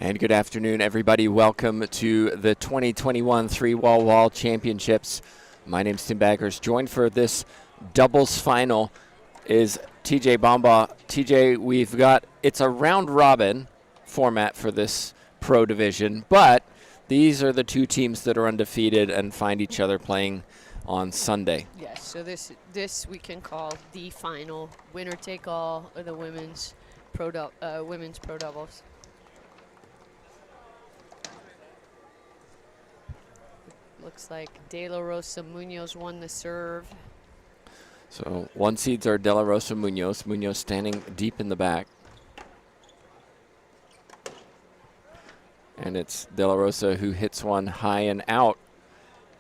And good afternoon, everybody. Welcome to the 2021 Three-Wall Championships. My name's Tim Baggers. Joined for this doubles final is TJ Bomba. TJ, it's a round robin format for this pro division, but these are the two teams that are undefeated and find each other playing on Sunday. Yes, so this we can call the final, winner take all of the women's pro doubles. Looks like De La Rosa Munoz won the serve. So one seeds are De La Rosa Munoz. Munoz standing deep in the back. And it's De La Rosa who hits one high and out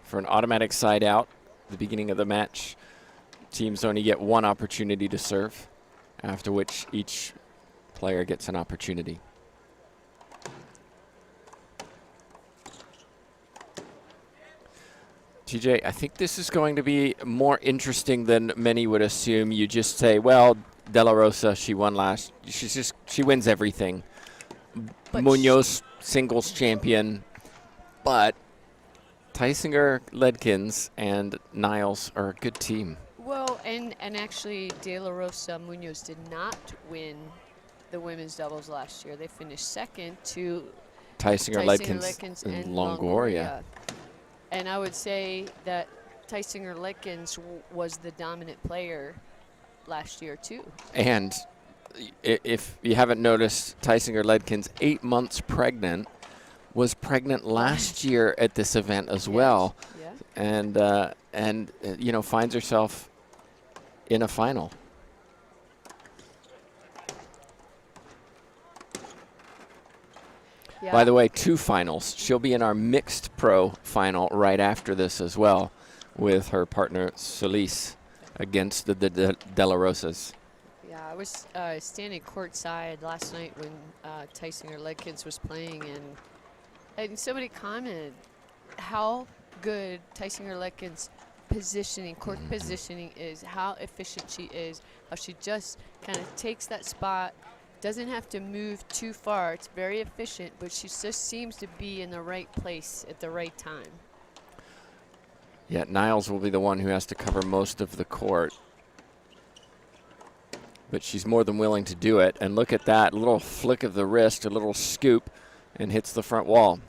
for an automatic side out at the beginning of the match. Teams only get one opportunity to serve, after which each player gets an opportunity. TJ, I think this is going to be more interesting than many would assume. You just say, well, De La Rosa, she won last. She wins everything. But Munoz, singles champion. But Tisinger-Ledkins and Niles are a good team. Well, and actually, De La Rosa Munoz did not win the women's doubles last year. They finished second to Tisinger-Ledkins and Longoria. And I would say that Tisinger-Ledkins was the dominant player last year, too. And if you haven't noticed, Tisinger-Ledkins, 8 months pregnant, was pregnant last year at this event as well. Yeah. And you know, finds herself in a final. Yeah. By the way, 2 finals. She'll be in our mixed pro final right after this as well, with her partner Solis against the De La Rosas. Yeah, I was standing courtside last night when Tisinger-Ledkins was playing, and somebody commented how good Tisinger-Ledkins positioning, court positioning is, how efficient she is, how she just kind of takes that spot, doesn't have to move too far. It's very efficient, but she just seems to be in the right place at the right time. Yeah, Niles will be the one who has to cover most of the court. But she's more than willing to do it. And look at that, a little flick of the wrist, a little scoop, and hits the front wall.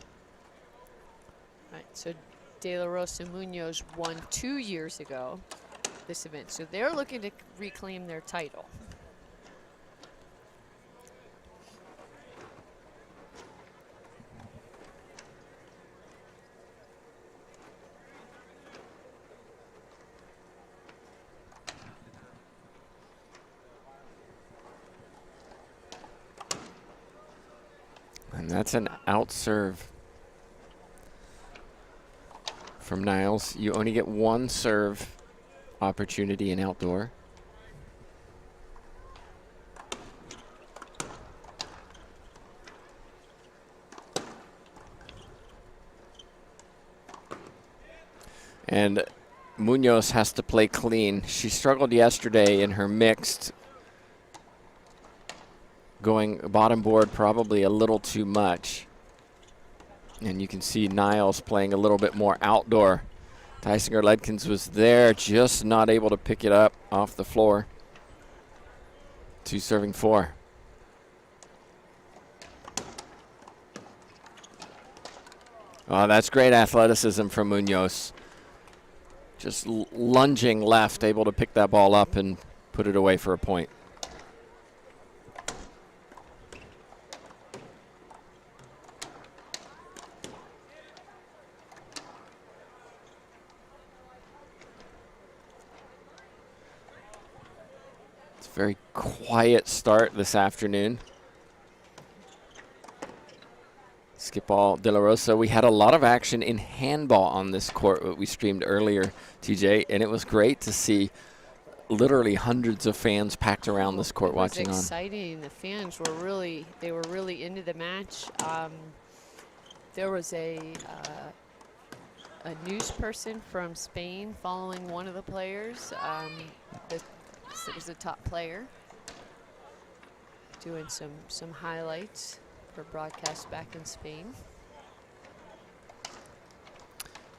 Right, so De La Rosa Munoz won 2 years ago this event. So they're looking to reclaim their title. And that's an out serve from Niles. You only get 1 serve opportunity in outdoor. And Munoz has to play clean. She struggled yesterday in her mixed, going bottom board probably a little too much. And you can see Niles playing a little bit more outdoor. Tisinger-Ledkins was there, just not able to pick it up off the floor. 2 serving 4. Oh, that's great athleticism from Munoz. Just lunging left, able to pick that ball up and put it away for a point. Very quiet start this afternoon. Skip ball, De La Rosa. We had a lot of action in handball on this court that we streamed earlier, TJ, and it was great to see literally hundreds of fans packed around this court watching on. It was exciting. The fans were really into the match. There was a news person from Spain following one of the players. It was the top player, doing some highlights soccer broadcast back in Spain.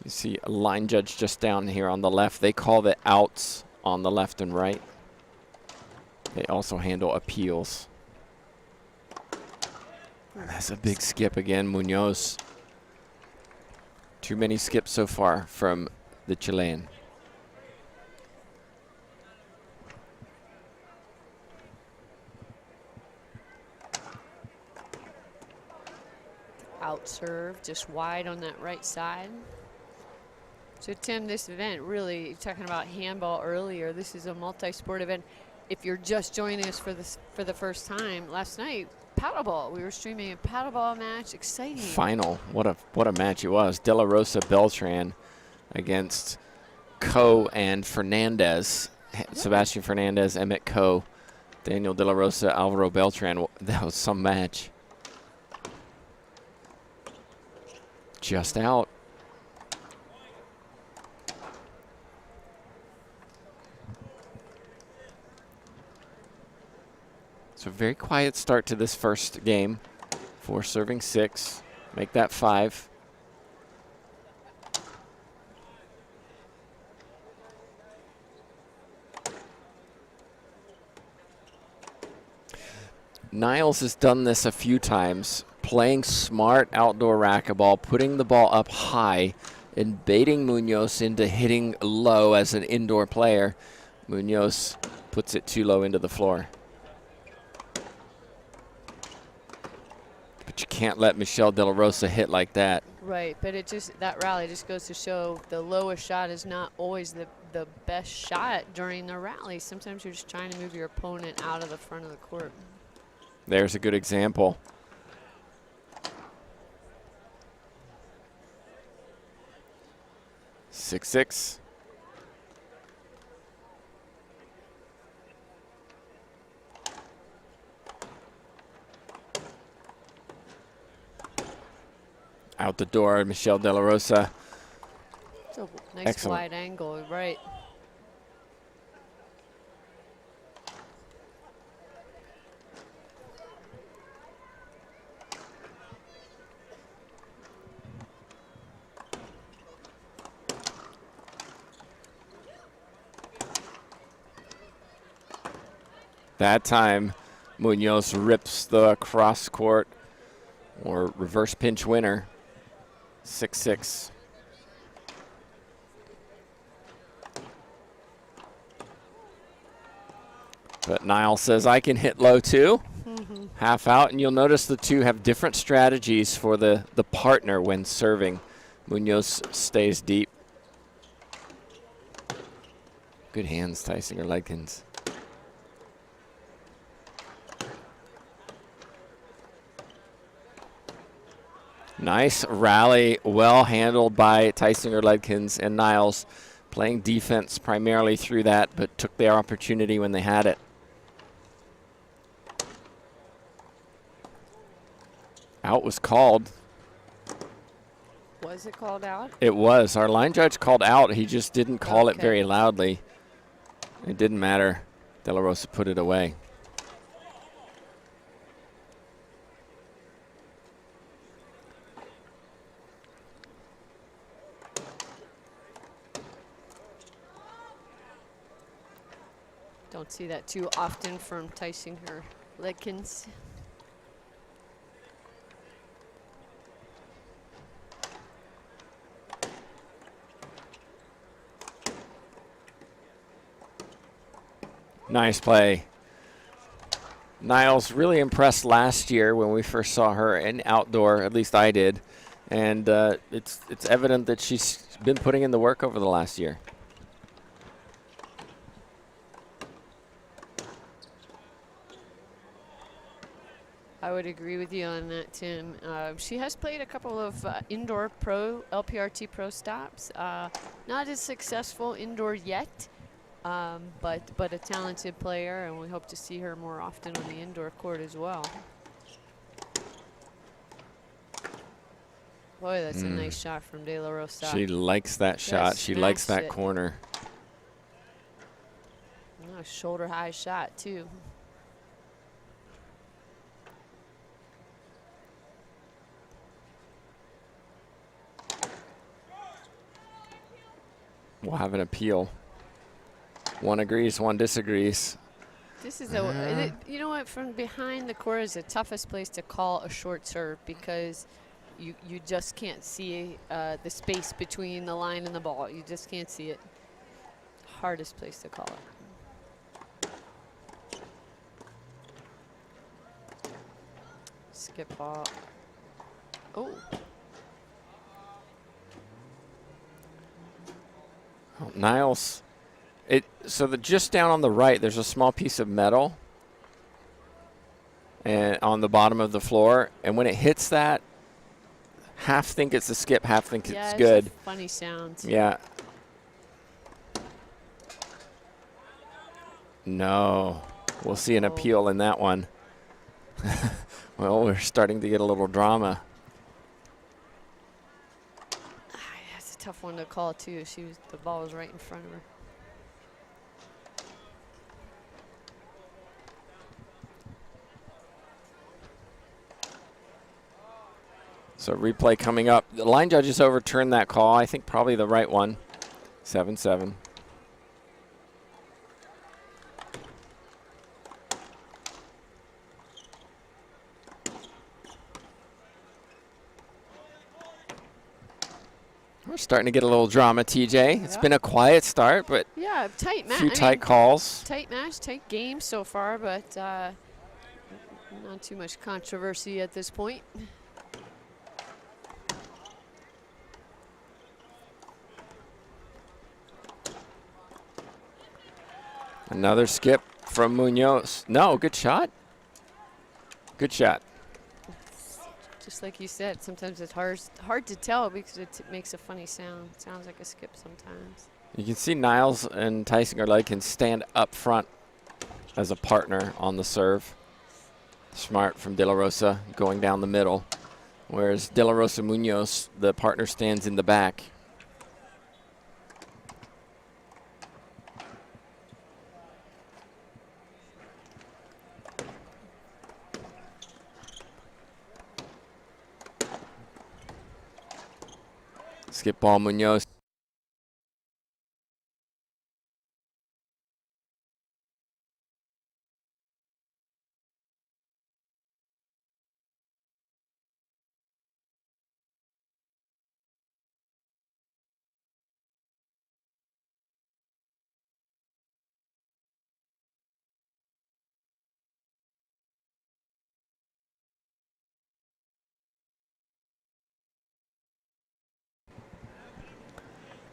You see a line judge just down here on the left. They call the outs on the left and right. They also handle appeals. And that's a big skip again, Munoz. Too many skips so far from the Chilean. Out serve, just wide on that right side. So Tim, this event really, talking about handball earlier, this is a multi-sport event. If you're just joining us for the first time, last night, paddleball. We were streaming a paddleball match, exciting. Final, what a match it was. De La Rosa Beltran against Coe and Fernandez. Sebastian Fernandez, Emmett Coe, Daniel De La Rosa, Alvaro Beltran. That was some match. Just out. So very quiet start to this first game. 4 serving 6. Make that 5. Niles has done this a few times, playing smart outdoor racquetball, putting the ball up high, and baiting Munoz into hitting low as an indoor player. Munoz puts it too low into the floor. But you can't let Michelle De La Rosa hit like that. Right, but that rally just goes to show the lowest shot is not always the best shot during the rally. Sometimes you're just trying to move your opponent out of the front of the court. There's a good example. Six, 6. Out the door, Michelle De La Rosa. It's a nice Excellent. wide angle, right. That time, Munoz rips the cross court or reverse pinch winner. 6-6. But Niles says, I can hit low too. Half out, and you'll notice the two have different strategies for the partner when serving. Munoz stays deep. Good hands, Tisinger-Ledkins. Nice rally, well handled by Tisinger-Ledkins, and Niles playing defense primarily through that, but took their opportunity when they had it. Out was called. Was it called out? It was. Our line judge called out. He just didn't call it very loudly. It didn't matter. De La Rosa put it away. Don't see that too often from Tisinger-Ledkins. Nice play. Niles really impressed last year when we first saw her in outdoor, at least I did. And it's evident that she's been putting in the work over the last year. I would agree with you on that, Tim. She has played a couple of indoor pro, LPRT pro stops. Not as successful indoor yet, but a talented player, and we hope to see her more often on the indoor court as well. Boy, that's a nice shot from De La Rosa. She likes that shot. She likes that corner. Oh, shoulder high shot, too. We'll have an appeal. One agrees, one disagrees. This is you know what? From behind the court is the toughest place to call a short serve because you just can't see the space between the line and the ball. You just can't see it. Hardest place to call it. Skip ball. Oh. Oh, Niles. So just down on the right, there's a small piece of metal and on the bottom of the floor, and when it hits that, half think it's a skip, half think it's good. A funny sound. Yeah. No. We'll see an appeal in that one. Well, we're starting to get a little drama. That's a tough one to call too. The ball was right in front of her. So replay coming up. The line judges overturned that call. I think probably the right one. 7-7. We're starting to get a little drama, TJ. It's been a quiet start, but yeah, tight match. A few tight calls. Tight match, tight game so far, but not too much controversy at this point. Another skip from Munoz. No, good shot. Good shot. Just like you said, sometimes it's hard to tell because it makes a funny sound. It sounds like a skip sometimes. You can see Niles and Tisinger-Ledkins stand up front as a partner on the serve. Smart from De La Rosa going down the middle, whereas De La Rosa Munoz, the partner, stands in the back. Skip ball, Munoz.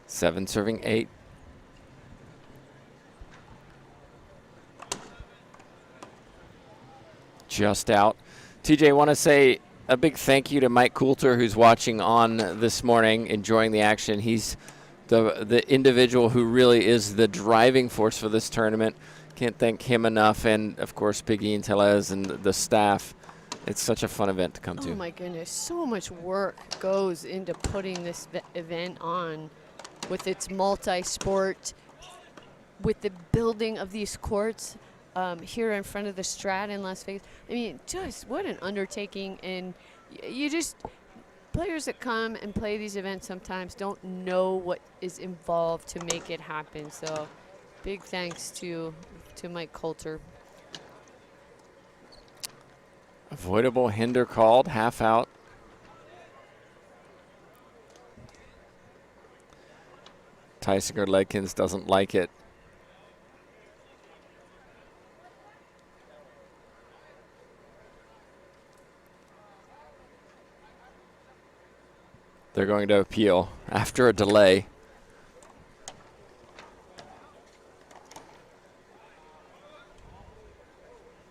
Seven serving 8. Just out. TJ, want to say a big thank you to Mike Coulter, who's watching on this morning, enjoying the action. He's the individual who really is the driving force for this tournament. Can't thank him enough, and of course Big Ian Tellez and the staff. It's such a fun event to come to. Oh my goodness, so much work goes into putting this event on, with its multi-sport, with the building of these courts here in front of the Strat in Las Vegas. I mean, just what an undertaking. And players that come and play these events sometimes don't know what is involved to make it happen. So big thanks to Mike Coulter. Avoidable hinder called, half out. Tisinger-Ledkins doesn't like it. They're going to appeal after a delay.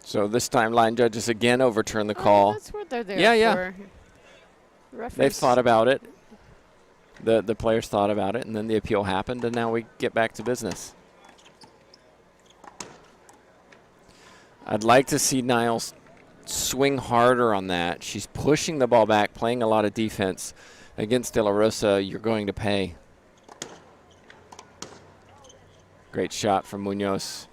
So this time line judges again overturn the call. That's what they're there for. They've thought about it. The players thought about it, and then the appeal happened, and now we get back to business. I'd like to see Niles swing harder on that. She's pushing the ball back, playing a lot of defense. Against De La Rosa, you're going to pay. Great shot from Munoz.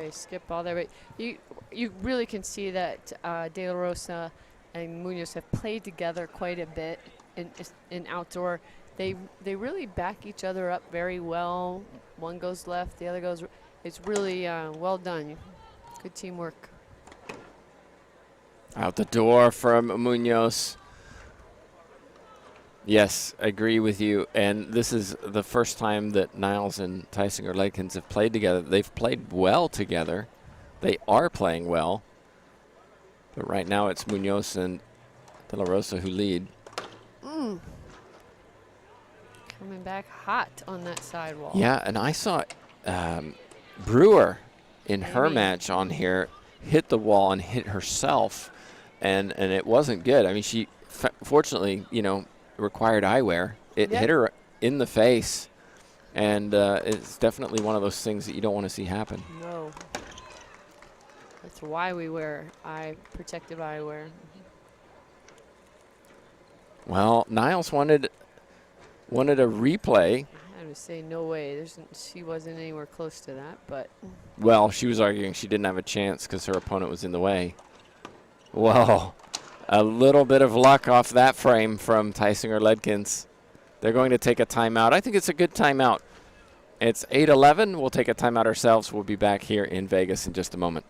they skip all there. But you really can see that De La Rosa and Munoz have played together quite a bit in outdoor. They really back each other up very well. One goes left, the other goes. It's really well done. Good teamwork. Out the door from Munoz. Yes, I agree with you. And this is the first time that Niles and Tisinger-Ledkins have played together. They've played well together. They are playing well. But right now it's Munoz and De La Rosa who lead. Coming back hot on that sidewall. Yeah, and I saw Brewer in her Maybe. match on here hit the wall and hit herself, and it wasn't good. I mean, she fortunately, required eyewear. It hit her in the face, and it's definitely one of those things that you don't want to see happen. No. That's why we wear protective eyewear. Well, Niles wanted a replay. I would say no way. She wasn't anywhere close to that, but. Well, she was arguing she didn't have a chance because her opponent was in the way. Well, a little bit of luck off that frame from Tisinger-Ledkins. They're going to take a timeout. I think it's a good timeout. It's 8:11. We'll take a timeout ourselves. We'll be back here in Vegas in just a moment.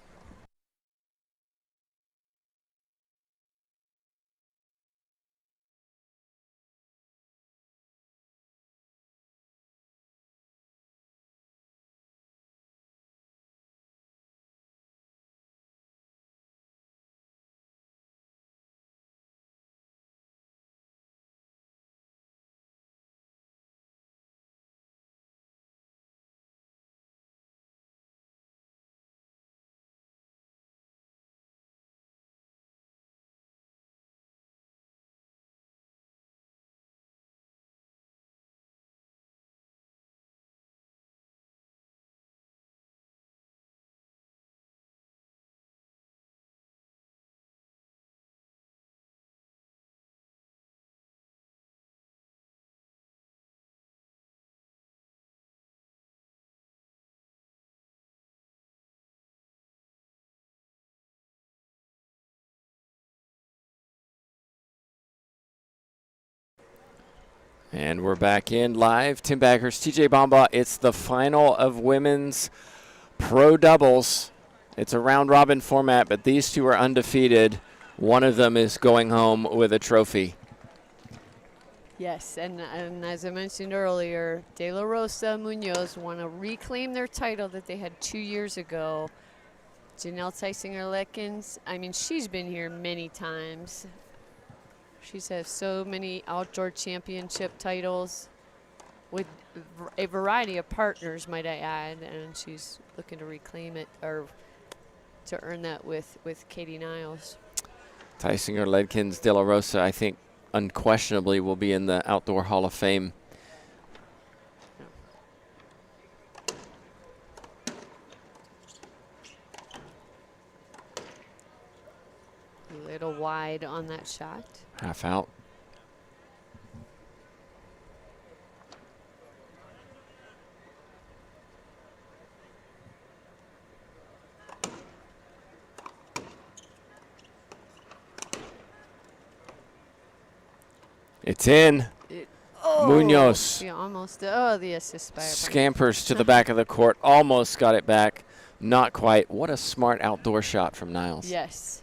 And we're back in live. Tim Baggers, TJ Bamba. It's the final of women's pro doubles. It's a round robin format, but these two are undefeated. One of them is going home with a trophy. Yes, and as I mentioned earlier, De La Rosa, Munoz want to reclaim their title that they had 2 years ago. Janelle Tisinger-Ledkins, I mean, she's been here many times. She's had so many outdoor championship titles with a variety of partners, might I add, and she's looking to reclaim it or to earn that with Katie Niles. Tisinger-Ledkins, De La Rosa, I think unquestionably will be in the Outdoor Hall of Fame. A little wide on that shot. Half out. It's in. Munoz. Yeah, almost. Oh, the assist by Scampers to the back of the court. Almost got it back. Not quite. What a smart outdoor shot from Niles. Yes.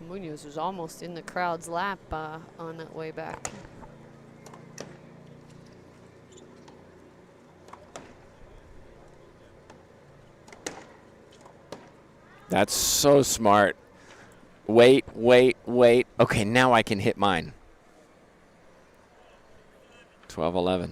Munoz was almost in the crowd's lap on that way back. That's so smart. Wait, wait, wait. Okay, now I can hit mine. 12-11.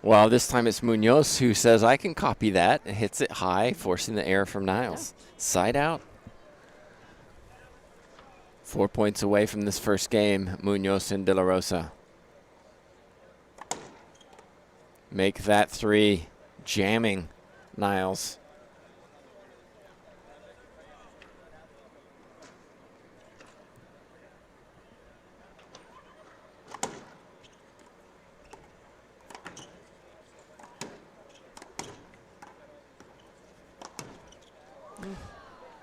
Well, this time it's Munoz who says, I can copy that, and hits it high, forcing the error from Niles. Yeah. Side out. 4 points away from this first game, Munoz and De La Rosa. Make that three, jamming Niles.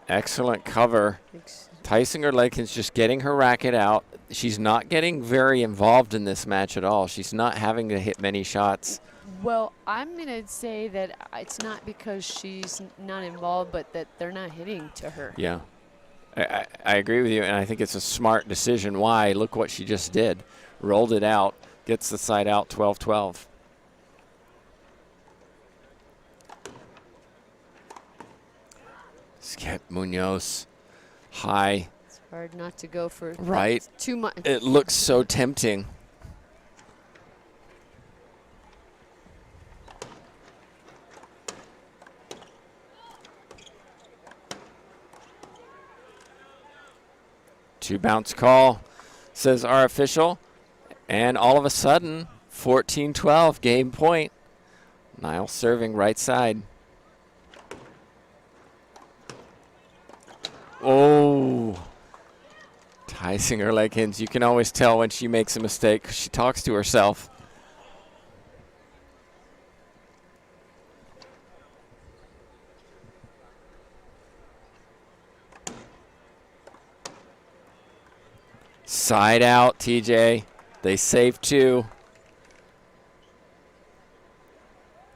Excellent cover. Tisinger-Ledkins just getting her racket out. She's not getting very involved in this match at all. She's not having to hit many shots. Well, I'm going to say that it's not because she's not involved, but that they're not hitting to her. Yeah. I agree with you, and I think it's a smart decision. Why? Look what she just did. Rolled it out, gets the side out, 12-12. Skip Munoz. High. It's hard not to go for too much. It looks so tempting. Two bounce call, says our official. And all of a sudden, 14-12, game point. Niles serving right side. Oh, Tisinger-Ledkins. You can always tell when she makes a mistake 'cause she talks to herself. Side out, TJ. They save two.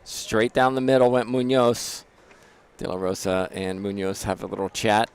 Straight down the middle went Munoz. De La Rosa and Munoz have a little chat.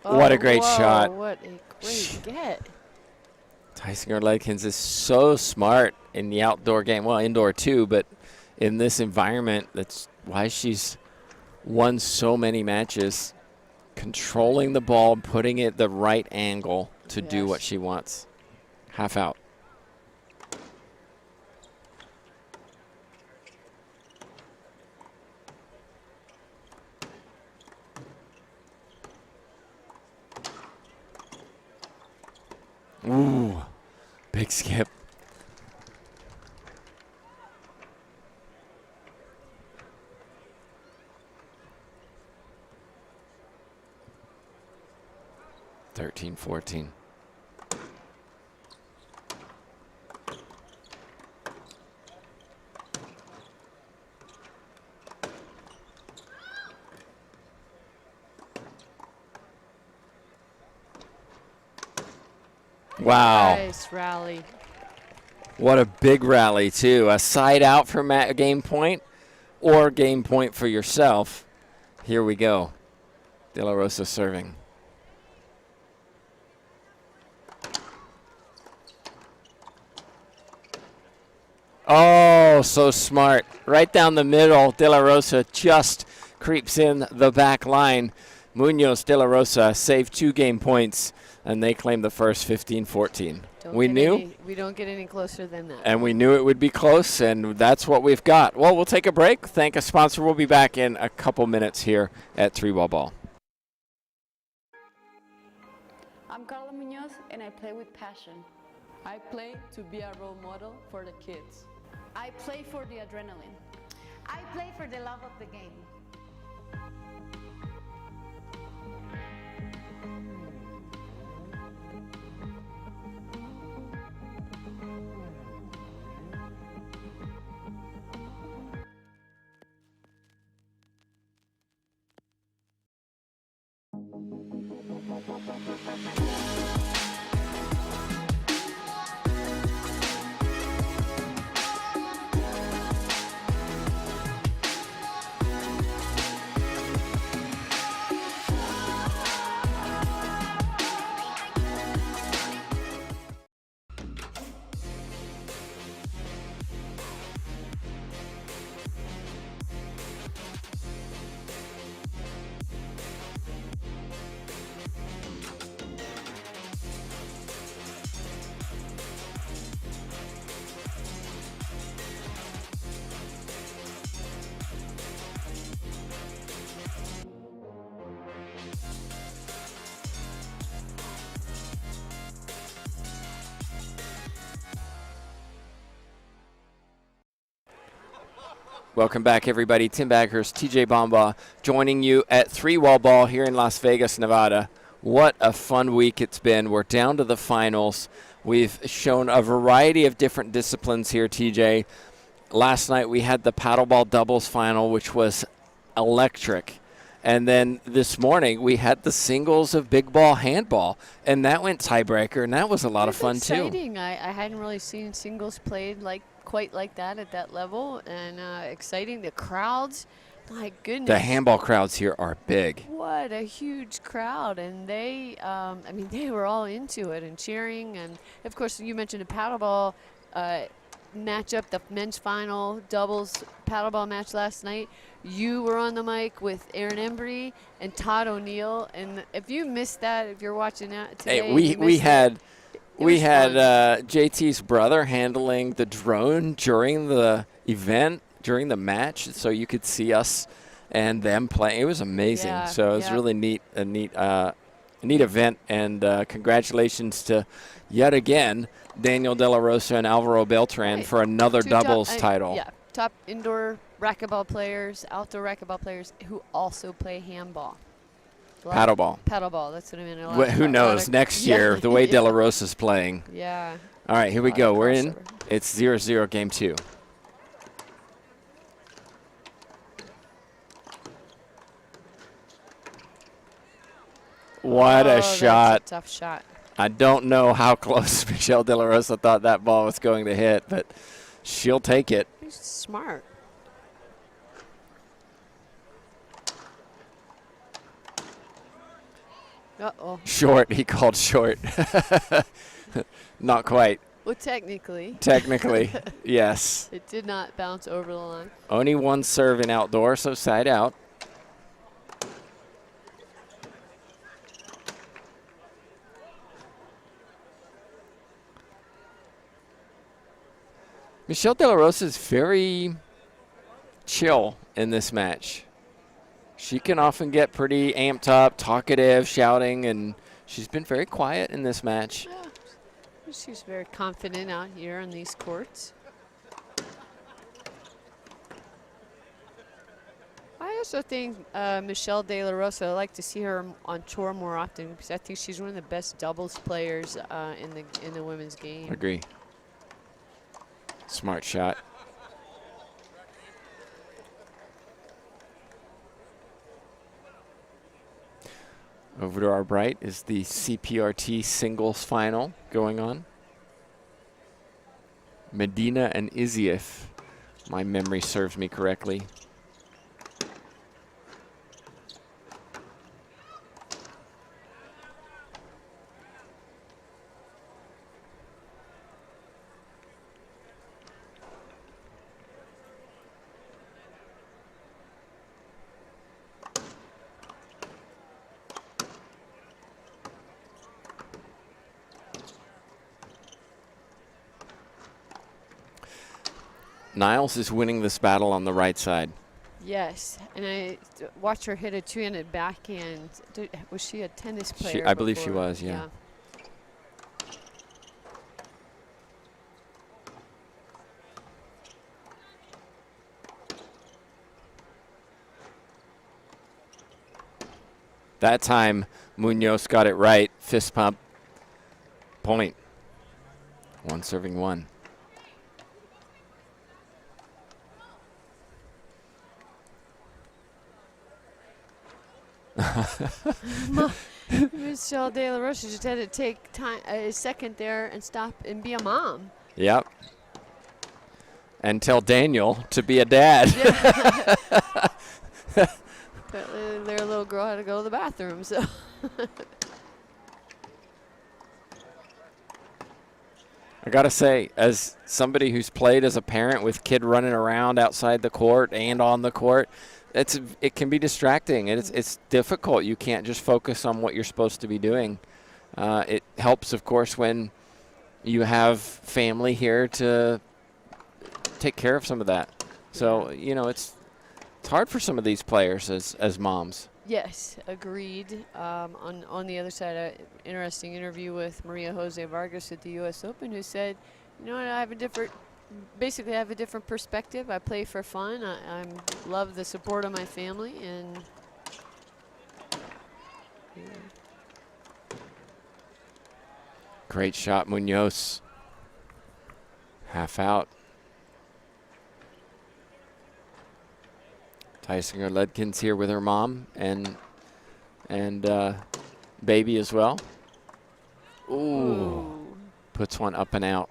What a great shot. What a great get. Tisinger-Ledkins is so smart in the outdoor game. Well, indoor too, but in this environment, that's why she's won so many matches. Controlling the ball, putting it the right angle to do what she wants. Half out. Ooh, big skip. Thirteen, 14. Wow. Nice rally. What a big rally, too. A side out for game point or game point for yourself. Here we go. De La Rosa serving. Oh, so smart. Right down the middle, De La Rosa just creeps in the back line. Munoz, De La Rosa save 2 game points, and they claim the first 15-14. We knew. We don't get any closer than that. And we knew it would be close, and that's what we've got. Well, we'll take a break. Thank a sponsor. We'll be back in a couple minutes here at 3-Ball Ball. I'm Carla Munoz, and I play with passion. I play to be a role model for the kids. I play for the adrenaline. I play for the love of the game. Welcome back, everybody. Tim Baghurst, TJ Bomba, joining you at 3-wall ball here in Las Vegas, Nevada. What a fun week it's been. We're down to the finals. We've shown a variety of different disciplines here, TJ. Last night we had the paddleball doubles final, which was electric. And then this morning we had the singles of big ball handball, and that went tiebreaker, and that was a lot of fun exciting. too. I hadn't really seen singles played quite like that at that level, and exciting. The crowds, my goodness. The handball crowds here are big. What a huge crowd, and they, I mean, they were all into it and cheering. And of course, you mentioned a paddleball matchup, the men's final doubles paddleball match last night. You were on the mic with Aaron Embry and Todd O'Neill, and if you missed that, if you're watching that today, Hey, we had JT's brother handling the drone during the event, during the match, so you could see us and them playing. It was amazing. Yeah, so it was really neat, a neat event, and congratulations to yet again Daniel De La Rosa and Alvaro Beltran for another doubles title. Yeah, top indoor racquetball players, outdoor racquetball players who also play handball. Paddleball. Paddleball, that's what I mean. Who knows? Next year, the way De La Rosa's playing. Yeah. All right, here we go. We're in. It's 0-0 game 2. What a shot. That's a tough shot. I don't know how close Michelle De La Rosa thought that ball was going to hit, but she'll take it. He's smart. Uh-oh. Short. He called short. Not quite. Well, technically. Technically, yes. It did not bounce over the line. Only one serve in outdoor, so side out. Michelle De La Rosa is very chill in this match. She can often get pretty amped up, talkative, shouting, and she's been very quiet in this match. Yeah. She's very confident out here on these courts. I also think Michelle De La Rosa, I like to see her on tour more often because I think she's one of the best doubles players in the women's game. Agree. Smart shot. Over to our right is the CPRT singles final going on. Medina and Izzy, if my memory serves me correctly. Niles is winning this battle on the right side. Yes, and I watched her hit a two-handed backhand. Was she a tennis player? I believe she before? was, yeah. That time, Munoz got it right. Fist pump. Point. One serving one. Michelle De La Rosa just had to take time, a second there and stop and be a mom. Yep. And tell Daniel to be a dad. Apparently their little girl had to go to the bathroom. So. I got to say, as somebody who's played as a parent with kid running around outside the court and on the court, it can be distracting. It's difficult. You can't just focus on what you're supposed to be doing. It helps, of course, when you have family here to take care of some of that. So, you know, it's hard for some of these players as moms. Yes, agreed. On the other side, an interesting interview with Maria Jose Vargas at the U.S. Open, who said, you know what, I have a different basically I have a different perspective. I play for fun. I love the support of my family, and Great shot, Munoz. Half out. Tisinger-Ledkins here with her mom and baby as well. Ooh. Puts one up and out.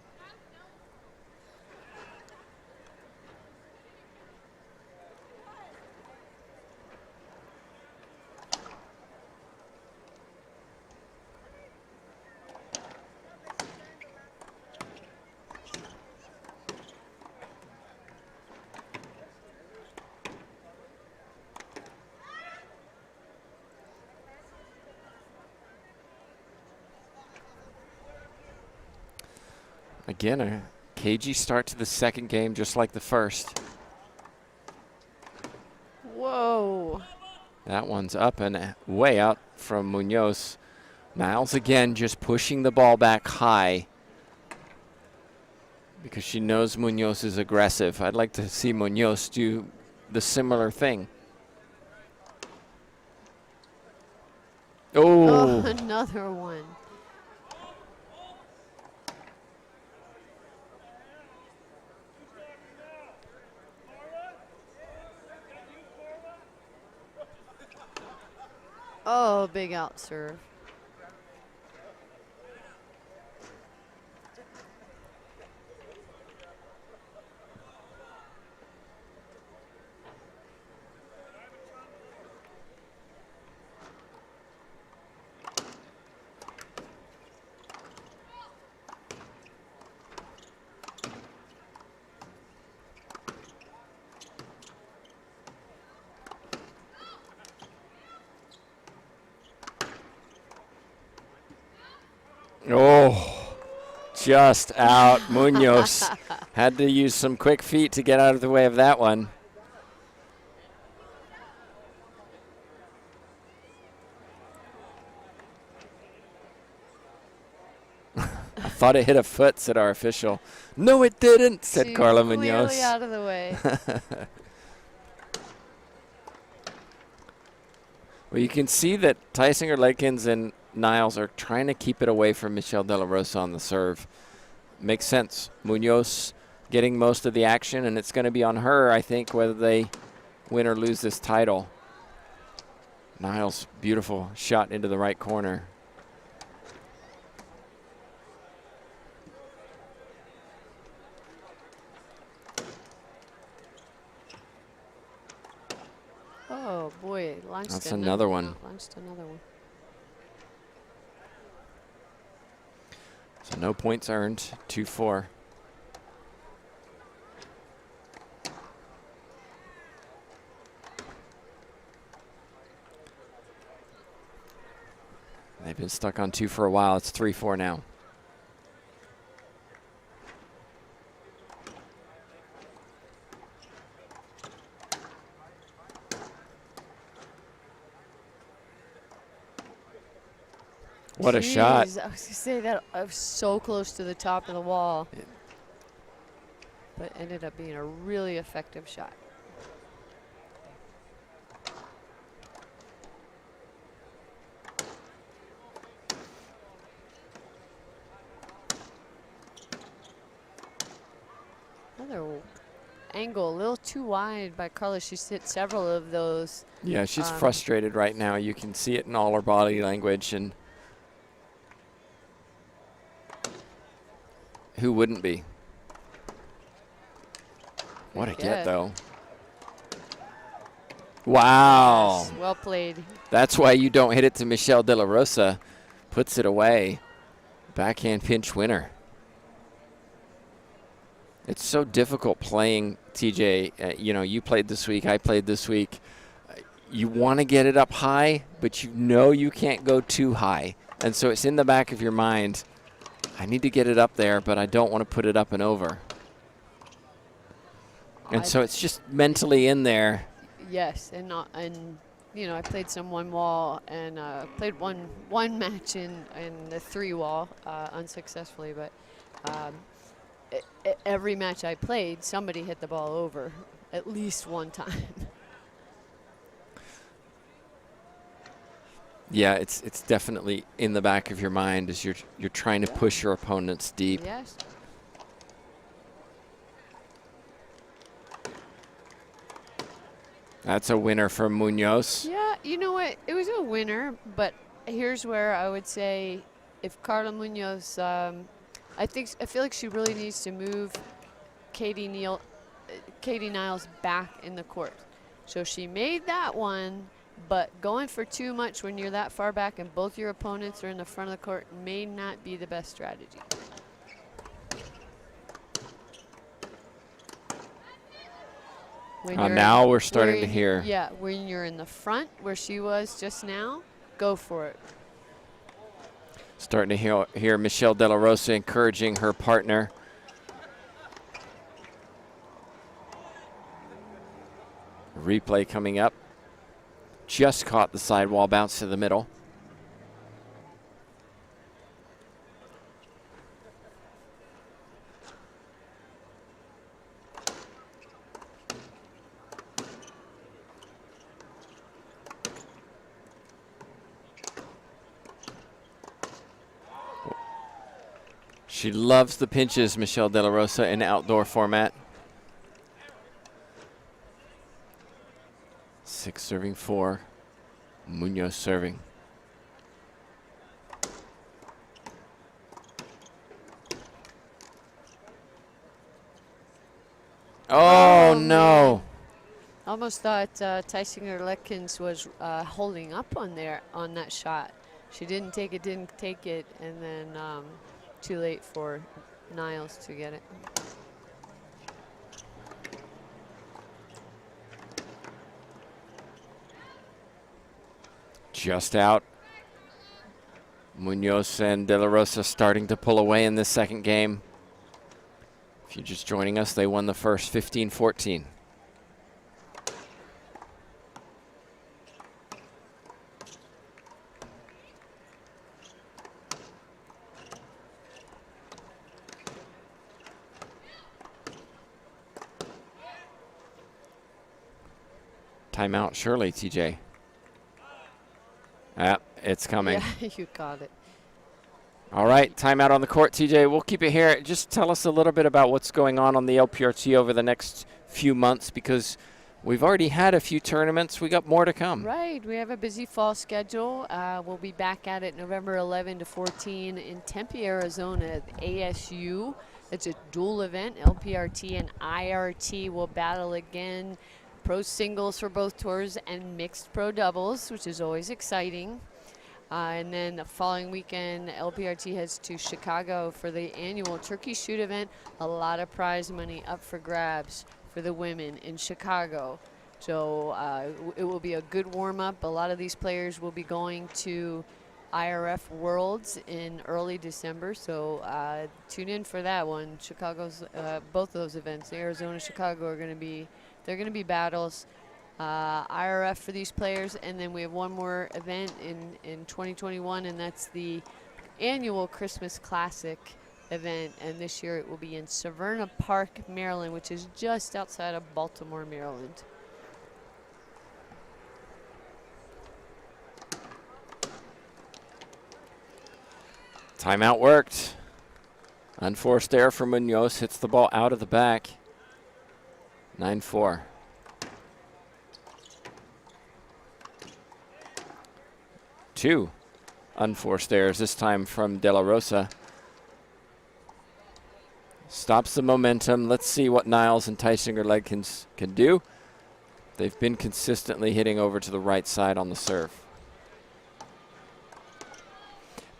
Again, a cagey start to the second game, just like the first. whoa. That one's up and way out from Munoz. Niles again just pushing the ball back high because she knows Munoz is aggressive. I'd like to see Munoz do the similar thing. Oh, Oh, another one. Oh, big out serve. oh, just out. Munoz had to use some quick feet to get out of the way of that one. I thought it hit a foot, said our official. No, it didn't, said She's Carla clearly Munoz. out of the way. Well, you can see that Tisinger-Ledkins and Niles are trying to keep it away from Michelle De La Rosa on the serve. Makes sense. Munoz getting most of the action, and it's going to be on her, I think, whether they win or lose this title. Niles, beautiful shot into the right corner. Oh, boy. Launched That's another one. Launched another one. So no points earned, 2-4. They've been stuck on 2 for a while. It's 3-4 now. What a shot. Jeez, I was going to say that I was so close to the top of the wall. But ended up being a really effective shot. Another angle, a little too wide by Carla. She's hit several of those. Yeah, she's frustrated right now. You can see it in all her body language, and who wouldn't be? What a get, though. Wow. Yes, well played. That's why you don't hit it to Michelle De La Rosa. Puts it away. Backhand pinch winner. It's so difficult playing, TJ. You know, you played this week, I played this week. You want to get it up high, but you know you can't go too high. And so it's in the back of your mind, I need to get it up there, but I don't want to put it up and over. And so it's just mentally in there. Yes, and you know, I played some one wall and played one match in the 3 wall unsuccessfully, but every match I played, somebody hit the ball over at least one time. Yeah, it's definitely in the back of your mind as you're trying to push your opponents deep. Yes. That's a winner for Munoz. Yeah, you know what? It was a winner, but here's where I would say if Carla Munoz, I feel like she really needs to move Katie Niles back in the court. So she made that one, but going for too much when you're that far back and both your opponents are in the front of the court may not be the best strategy. Now we're starting to hear. Yeah, when you're in the front where she was just now, go for it. Starting to hear Michelle De La Rosa encouraging her partner. Replay coming up. Just caught the sidewall, bounce to the middle. She loves the pinches, Michelle De La Rosa, in outdoor format. 6 serving 4. Munoz serving. Oh, no. Almost thought Tisinger-Ledkins was holding up on that shot. She didn't take it, and then too late for Niles to get it. Just out. Munoz and De La Rosa starting to pull away in this second game. If you're just joining us, they won the first 15-14. Timeout, surely, TJ. It's coming. Yeah, you got it. All right, timeout on the court, TJ. We'll keep it here. Just tell us a little bit about what's going on the LPRT over the next few months, because we've already had a few tournaments. We got more to come. Right, we have a busy fall schedule. We'll be back at it November 11 to 14 in Tempe, Arizona at ASU. It's a dual event. LPRT and IRT will battle again. Pro singles for both tours and mixed pro doubles, which is always exciting. And then the following weekend, LPRT heads to Chicago for the annual turkey shoot event. A lot of prize money up for grabs for the women in Chicago. So it will be a good warm-up. A lot of these players will be going to IRF Worlds in early December. So tune in for that one. Chicago's, both of those events, Arizona, Chicago, are going to be battles. IRF for these players, and then we have one more event in 2021, and that's the annual Christmas Classic event, and this year it will be in Severna Park, Maryland, which is just outside of Baltimore, Maryland. Timeout worked. Unforced error for Munoz, hits the ball out of the back. 9-4. Two unforced errors, this time from De La Rosa. Stops the momentum. Let's see what Niles and Tisinger-Ledkins can do. They've been consistently hitting over to the right side on the serve.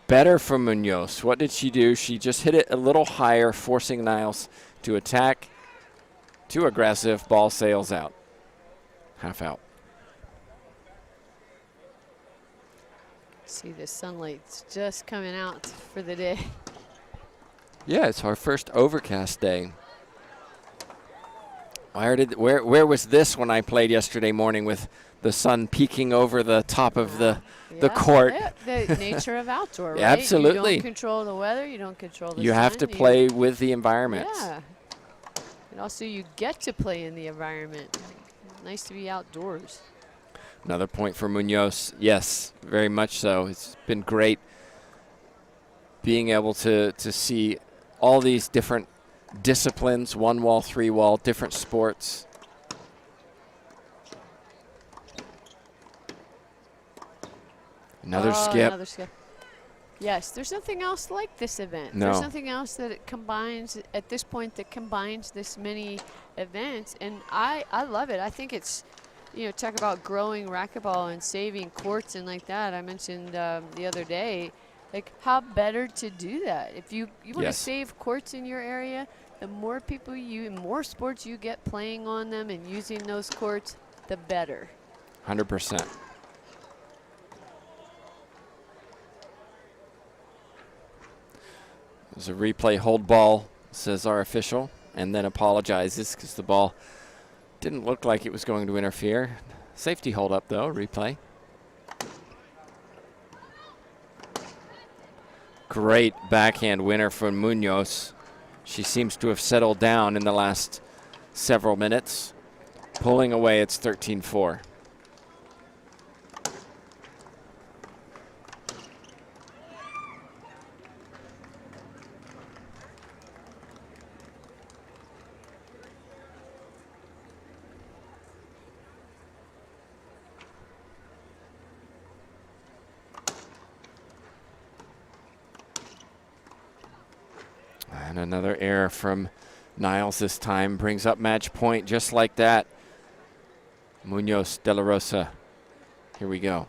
Better for Munoz. What did she do? She just hit it a little higher, forcing Niles to attack. Too aggressive. Ball sails out. Half out. See, the sunlight's just coming out for the day. Yeah, it's our first overcast day. Where was this when I played yesterday morning with the sun peeking over the top of the Yeah, court. yeah, the nature of outdoor, right? Absolutely. You don't control the weather. You don't control the You sun. have to play with the environment. Yeah. And also you get to play in the environment. Nice to be outdoors. Another point for Munoz. Yes, very much so. It's been great being able to see all these different disciplines, 1-wall, 3-wall, different sports. Another skip. Another skip. Yes, there's nothing else like this event. No. There's nothing else that it combines at this point that combines this many events, and I love it. I think it's, talk about growing racquetball and saving courts and like that. I mentioned the other day, like how better to do that. If you want to Yes. save courts in your area, the more people more sports you get playing on them and using those courts, the better. 100%. There's a replay hold ball, says our official, and then apologizes because the ball didn't look like it was going to interfere. Safety hold up though, replay. Great backhand winner from Munoz. She seems to have settled down in the last several minutes. Pulling away, it's 13-4. And another error from Niles this time brings up match point just like that. Munoz, De La Rosa. Here we go.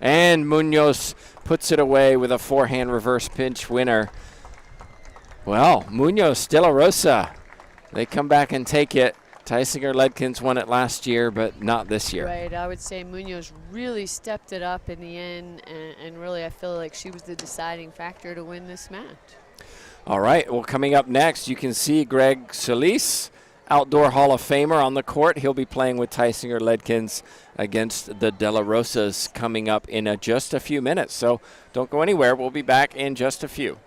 And Munoz puts it away with a forehand reverse pinch winner. Well, Munoz, De La Rosa, they come back and take it. Tisinger-Ledkins won it last year, but not this year. Right, I would say Munoz really stepped it up in the end, and really I feel like she was the deciding factor to win this match. All right, well, coming up next, you can see Greg Solis, Outdoor Hall of Famer, on the court. He'll be playing with Tisinger-Ledkins against the De La Rosas coming up in just a few minutes. So don't go anywhere. We'll be back in just a few.